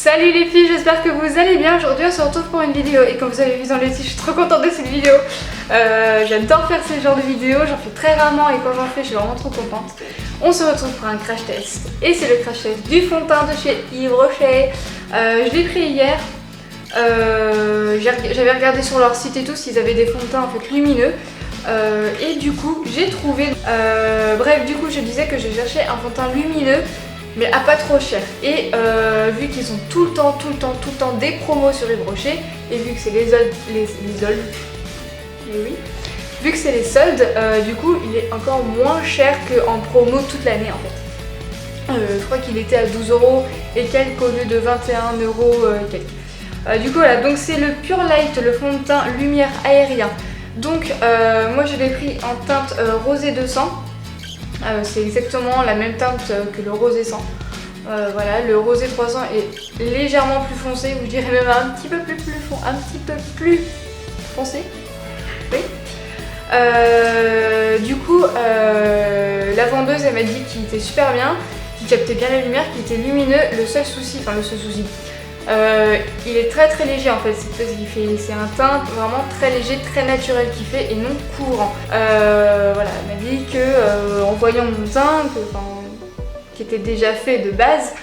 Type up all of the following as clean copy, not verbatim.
Salut les filles, j'espère que vous allez bien. Aujourd'hui on se retrouve pour une vidéo et comme vous avez vu dans le titre, je suis trop contente de cette vidéo. J'adore faire ce genre de vidéos, j'en fais très rarement et quand j'en fais je suis vraiment trop contente. On se retrouve pour un crash test et c'est le crash test du fond de teint de chez Yves Rocher. Je l'ai pris hier, j'avais regardé sur leur site et tout s'ils avaient des fonds de teint en fait lumineux. Et du coup j'ai trouvé, bref du coup je disais que je cherchais un fond de teint lumineux mais à pas trop cher. Et vu qu'ils ont tout le temps des promos sur Yves Rocher, et vu que c'est les soldes, vu que c'est les soldes, du coup il est encore moins cher qu'en promo toute l'année en fait. Je crois qu'il était à 12 € et quelques au lieu de 21 € quelques. Du coup voilà, donc c'est le Pure Light, le fond de teint lumière aérien. Donc moi je l'ai pris en teinte rosé 200. C'est exactement la même teinte que le rosé 100. Voilà, le rosé 300 est légèrement plus foncé, ou je dirais même un petit peu plus foncé. Oui. Du coup, la vendeuse elle m'a dit qu'il était super bien, qu'il captait bien la lumière, qu'il était lumineux. Le seul souci, il est très léger en fait, c'est un teint vraiment très léger, très naturel qu'il fait et non courant. Voilà, elle m'a dit que en voyant mon teint, qui était déjà fait de base,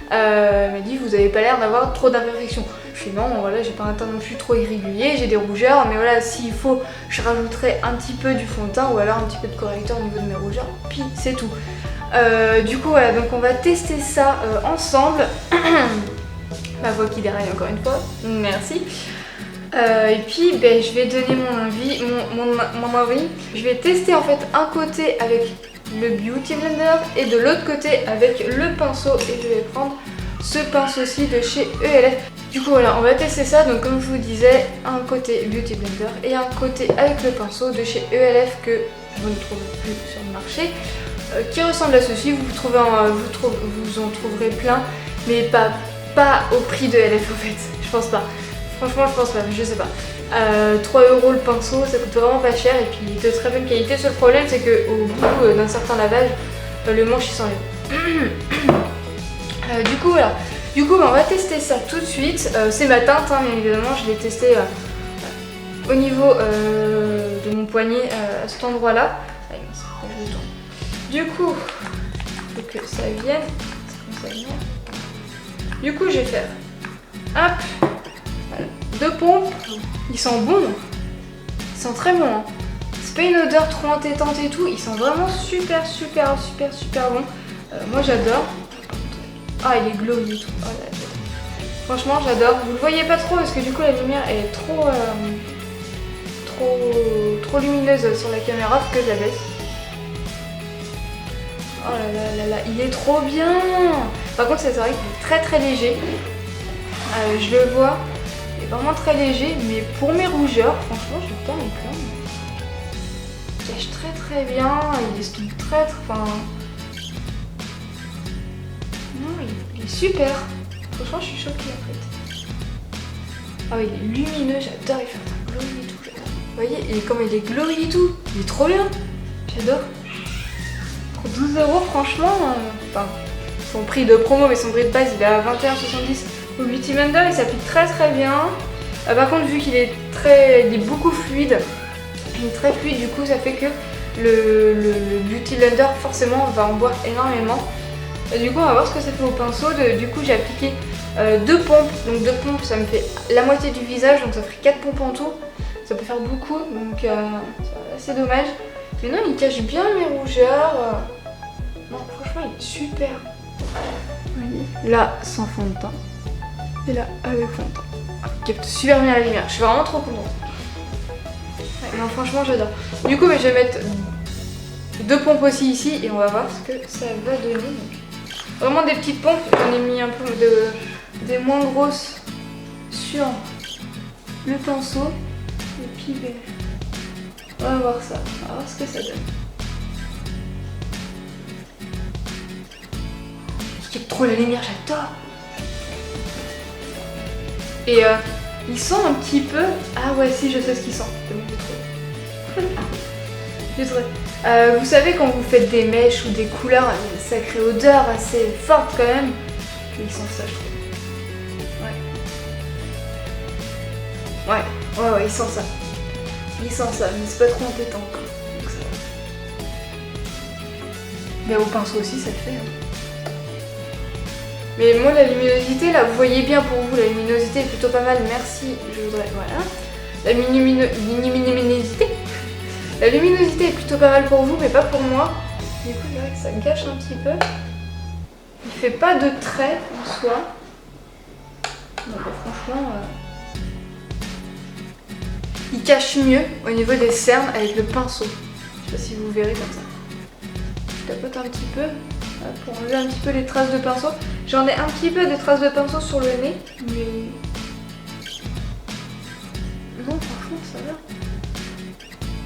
elle m'a dit vous avez pas l'air d'avoir trop d'imperfections. Je dis non, voilà, j'ai pas un teint non plus trop irrégulier, j'ai des rougeurs, mais voilà, s'il faut, je rajouterai un petit peu du fond de teint ou alors un petit peu de correcteur au niveau de mes rougeurs, puis c'est tout. Du coup voilà, donc on va tester ça ensemble. Ma voix qui déraille encore une fois, merci. Et puis je vais donner mon avis. Je vais tester en fait un côté avec le Beauty Blender et de l'autre côté avec le pinceau. Et je vais prendre ce pinceau-ci de chez ELF. Du coup voilà, on va tester ça. Donc comme je vous disais, un côté Beauty Blender et un côté avec le pinceau de chez ELF que vous ne trouvez plus sur le marché. Qui ressemble à ceci, vous en trouverez plein, mais pas au prix de LF en fait, je pense pas. Franchement je pense pas, je sais pas. 3 € le pinceau, ça coûte vraiment pas cher et puis de très bonne qualité. Seul problème c'est qu'au bout d'un certain lavage, le manche il s'enlève. Du coup voilà, on va tester ça tout de suite. C'est ma teinte hein, bien évidemment, je l'ai testé au niveau de mon poignet à cet endroit là. Du coup, il faut que ça vienne. Du coup, je vais faire hop, voilà, 2 pompes. Ils sont bons, ils sont très bons. Hein. C'est pas une odeur trop entêtante et tout. Ils sont vraiment super bons. Moi, j'adore. Ah, il est glowy et tout. Oh, là, franchement, j'adore. Vous le voyez pas trop parce que du coup, la lumière est trop lumineuse sur la caméra, parce que je la baisse. Oh là, il est trop bien. Par contre c'est vrai qu'il est très léger. Je le vois, il est vraiment très léger, mais pour mes rougeurs, franchement je vais pas me plaindre. Il cache très bien, il estompe enfin... Non, il est super. Franchement je suis choquée en fait. Ah il est lumineux, j'adore, il fait un glowy et tout. Vous voyez, comme il est glowy et tout, il est trop bien. J'adore. 12 € franchement, enfin son prix de promo mais son prix de base il est à 21,70 au Beauty Blender, il s'applique très bien. Par contre vu qu'il est beaucoup fluide, du coup ça fait que le Beauty Blender forcément va en boire énormément. Du coup on va voir ce que ça fait au pinceau. Du coup j'ai appliqué 2 pompes, donc 2 pompes ça me fait la moitié du visage, donc ça ferait 4 pompes en tout. Ça peut faire beaucoup, donc c'est dommage. Mais non, il cache bien mes rougeurs. Non, franchement, il est super. Là, sans fond de teint. Et là, avec fond de teint. Il capte super bien la lumière. Je suis vraiment trop contente. Ouais, non, franchement, j'adore. Du coup, je vais mettre 2 pompes aussi ici et on va voir ce que ça va donner. Donc, vraiment des petites pompes. J'en ai mis un peu des moins grosses sur le pinceau. Et puis, on va voir ça, on va voir ce que ça donne. Il capte trop la lumière, j'adore. Et ils sont un petit peu... Ah ouais si, je sais ce qu'ils sont. C'est bon, j'ai trouvé. Vous savez quand vous faites des mèches ou des couleurs, une sacrée odeur assez forte quand même. Ils sont ça je trouve. Ouais, il sent ça. Il sent ça, mais c'est pas trop entêtant. Donc ça va. Mais au pinceau aussi, ça le fait. Hein. Mais moi, la luminosité, là, vous voyez bien pour vous, la luminosité est plutôt pas mal. Merci, je voudrais... Voilà. La luminosité. La luminosité est plutôt pas mal pour vous, mais pas pour moi. Du coup, je dirais que ça gâche un petit peu. Il fait pas de traits en soi. Donc, franchement... Il cache mieux au niveau des cernes avec le pinceau. Je sais pas si vous verrez comme ça. Je tapote un petit peu pour enlever un petit peu les traces de pinceau. J'en ai un petit peu de traces de pinceau sur le nez, mais... Non, franchement, ça va.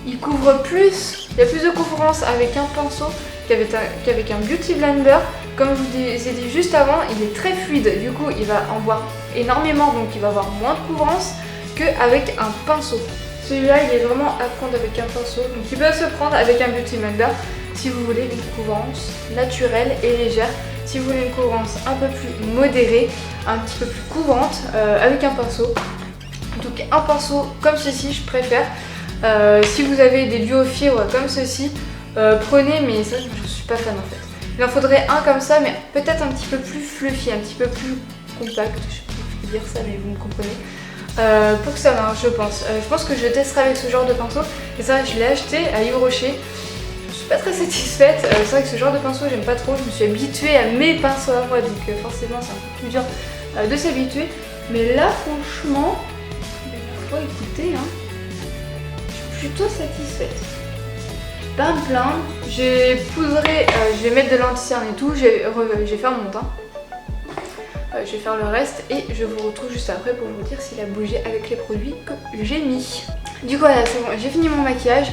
Il couvre plus, il y a plus de couvrance avec un pinceau qu'avec un Beauty Blender. Comme je vous ai dit juste avant, il est très fluide, du coup il va en boire énormément, donc il va avoir moins de couvrance qu'avec un pinceau. Celui-là il est vraiment à prendre avec un pinceau, donc il peut se prendre avec un Beauty Blender si vous voulez une couvrance naturelle et légère. Si vous voulez une couvrance un peu plus modérée, un petit peu plus couvrante avec un pinceau. Donc un pinceau comme ceci je préfère. Si vous avez des duos fibres comme ceci, prenez, mais ça je suis pas fan en fait. Il en faudrait un comme ça, mais peut-être un petit peu plus fluffy, un petit peu plus compact, je sais pas si je peux dire ça mais vous me comprenez. Pour que ça marche je pense. Je pense que je testerai avec ce genre de pinceau. Et ça je l'ai acheté à Yves Rocher. Je suis pas très satisfaite. C'est vrai que ce genre de pinceau j'aime pas trop. Je me suis habituée à mes pinceaux à moi, donc forcément c'est un peu plus dur de s'habituer. Mais là franchement, faut écouter hein. Je suis plutôt satisfaite. Pas me plaindre. J'ai poudré, je vais mettre de l'anti-cerne et tout. Je vais faire mon teint. Je vais faire le reste et je vous retrouve juste après pour vous dire s'il a bougé avec les produits que j'ai mis. Du coup voilà, c'est bon, j'ai fini mon maquillage.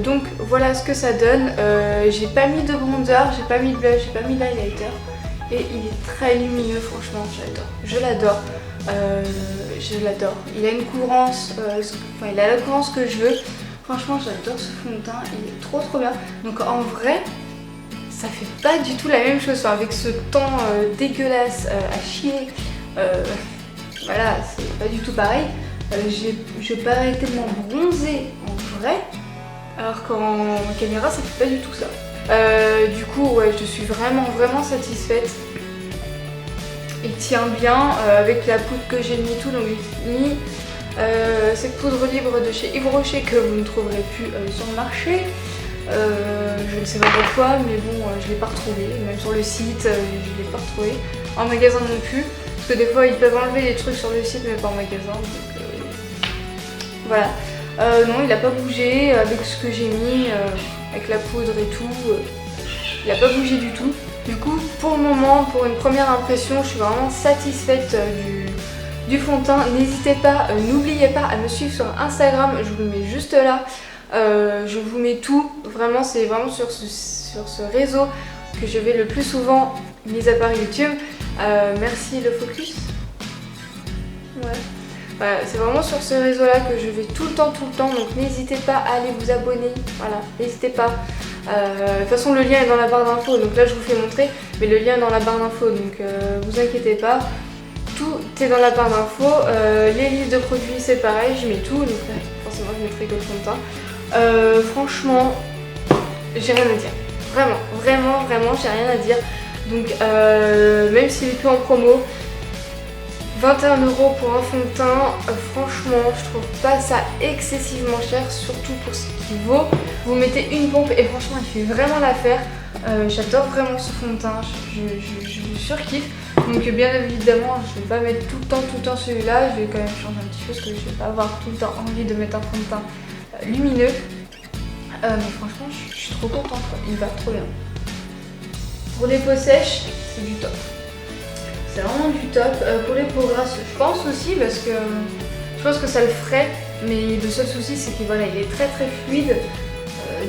Donc voilà ce que ça donne. J'ai pas mis de bronzer, j'ai pas mis de blush, j'ai pas mis d'highlighter. Et il est très lumineux, franchement, j'adore. Je l'adore. Je l'adore. Il a une couvrance, enfin il a la couvrance que je veux. Franchement, j'adore ce fond de teint, il est trop bien. Donc en vrai, ça fait pas du tout la même chose. Enfin, avec ce teint dégueulasse à chier, voilà, c'est pas du tout pareil. Je parais tellement bronzée en vrai, alors qu'en caméra, ça fait pas du tout ça. Du coup, ouais, je suis vraiment satisfaite. Il tient bien avec la poudre que j'ai mis tout, donc j'ai mis cette poudre libre de chez Yves Rocher que vous ne trouverez plus sur le marché. Je ne sais pas pourquoi, mais bon, je l'ai pas retrouvé. Même sur le site, je l'ai pas retrouvé. En magasin non plus, parce que des fois ils peuvent enlever des trucs sur le site, mais pas en magasin. Donc voilà. Non, il a pas bougé avec ce que j'ai mis, avec la poudre et tout. Il a pas bougé du tout. Du coup, pour le moment, pour une première impression, je suis vraiment satisfaite du fond de teint. N'hésitez pas, n'oubliez pas à me suivre sur Instagram, je vous le mets juste là. Je vous mets tout, vraiment c'est vraiment sur ce réseau que je vais le plus souvent, mis à part YouTube. Merci le focus. Ouais. Voilà, c'est vraiment sur ce réseau là que je vais tout le temps, donc n'hésitez pas à aller vous abonner, voilà, n'hésitez pas. De toute façon le lien est dans la barre d'infos, donc là je vous fais montrer, mais le lien est dans la barre d'infos, donc vous inquiétez pas. Tout est dans la barre d'infos, les listes de produits c'est pareil, je mets tout, donc là, forcément je mettrai que le fond de teint. Franchement, j'ai rien à dire, vraiment j'ai rien à dire, donc même s'il est plus en promo, 21 € pour un fond de teint, franchement je trouve pas ça excessivement cher, surtout pour ce qu'il vaut. Vous mettez une pompe et franchement il fait vraiment l'affaire. J'adore vraiment ce fond de teint, je surkiffe. Donc bien évidemment je vais pas mettre tout le temps celui-là, je vais quand même changer un petit peu parce que je vais pas avoir tout le temps envie de mettre un fond de teint lumineux. Mais franchement je suis trop contente quoi. Il va trop bien. Pour les peaux sèches, c'est du top. C'est vraiment du top. Pour les peaux grasses, je pense aussi parce que je pense que ça le ferait. Mais le seul souci c'est qu'il voilà, il est très fluide.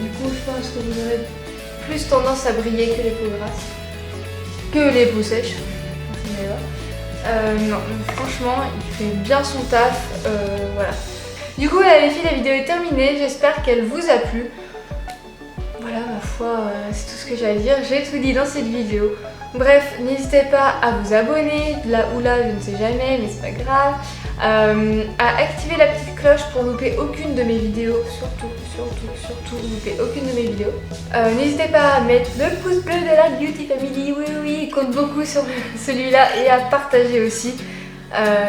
Du coup je pense que vous aurez plus tendance à briller que les peaux grasses. Que les peaux sèches. Non, franchement il fait bien son taf. Voilà. Du coup les filles, la vidéo est terminée. J'espère qu'elle vous a plu. Voilà, ma foi, c'est tout ce que j'ai à dire. J'ai tout dit dans cette vidéo. Bref, n'hésitez pas à vous abonner, là ou là, je ne sais jamais, mais c'est pas grave. à activer la petite cloche pour louper aucune de mes vidéos, surtout louper aucune de mes vidéos. N'hésitez pas à mettre le pouce bleu de la Beauty Family, oui, il compte beaucoup sur celui-là, et à partager aussi.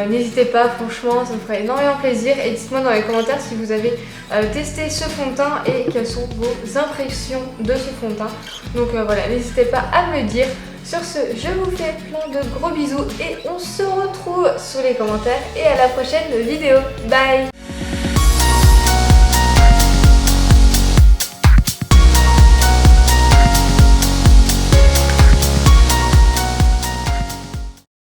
N'hésitez pas, franchement, ça me ferait énormément plaisir. Et dites-moi dans les commentaires si vous avez testé ce fond de teint et quelles sont vos impressions de ce fond de teint. Donc voilà, n'hésitez pas à me dire. Sur ce, je vous fais plein de gros bisous et on se retrouve sous les commentaires et à la prochaine vidéo. Bye!